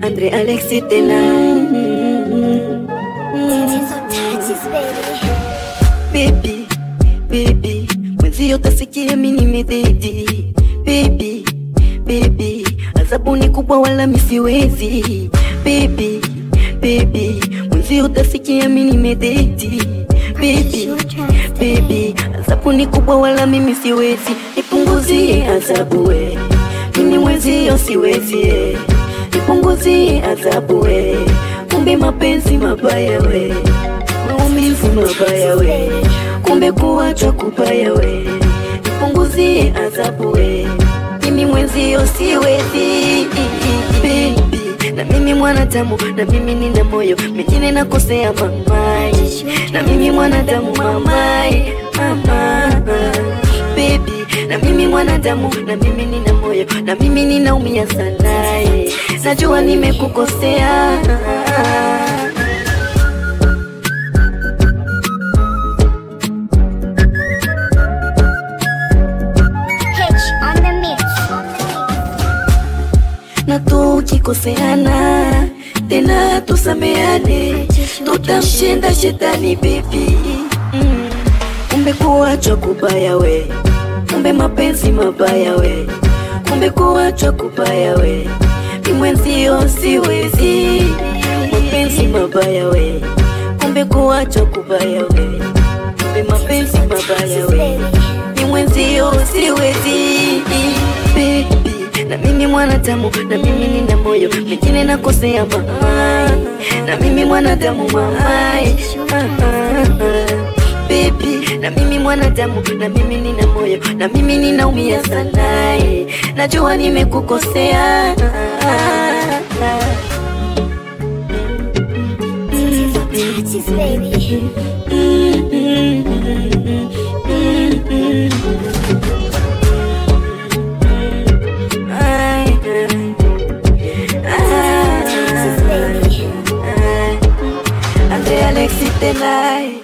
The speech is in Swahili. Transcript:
Andre Alexi tena. Baby, baby, mwenzio utasikia mimi nimededi. Baby, baby, adhabu ni kubwa wala mimi siwezi. Baby, baby, mwenzio utasikia mimi nimededi. Baby, baby, adhabu ni kubwa wala mimi siwezi. Nipunguzie adhabu we, mimi mwenzio siwezi. Nipunguzie adhabu we, kumbe mapenzi mabaya we, maumivu mabaya we, kumbe kuachwa kubaya we. Nipunguzie adhabu we, mimi mwenzio siwezi. Baby, na mimi mwanadamu, na mimi nina moyo, mengine nakosea mamai. Na mimi mwanadamu mamai, mama. Baby, na mimi mwanadamu, na mimi nina moyo, na mimi ninaumia sana. Najua nimekukosea. Na tukikoseana tena tusameane, tutamshinda shetani baby. Kumbe kuachwa kubaya we, kumbe mapenzi mabaya we, kumbe kuachwa kubaya we, mimi mwenzio siwezi. Mapenzi mabaya we, kumbe kuachwa kubaya we, kumbe mapenzi mabaya we, mimi mwenzio siwezi. Baby, na mimi mwanadamu, na mimi nina moyo, mengine nakosea mamai. Na mimi mwanadamu mamai, baby, na mimi mwanadamu, na mimi nina moyo, na mimi ninaumia sana. Najua nimekukosea. Andre Alexi tena.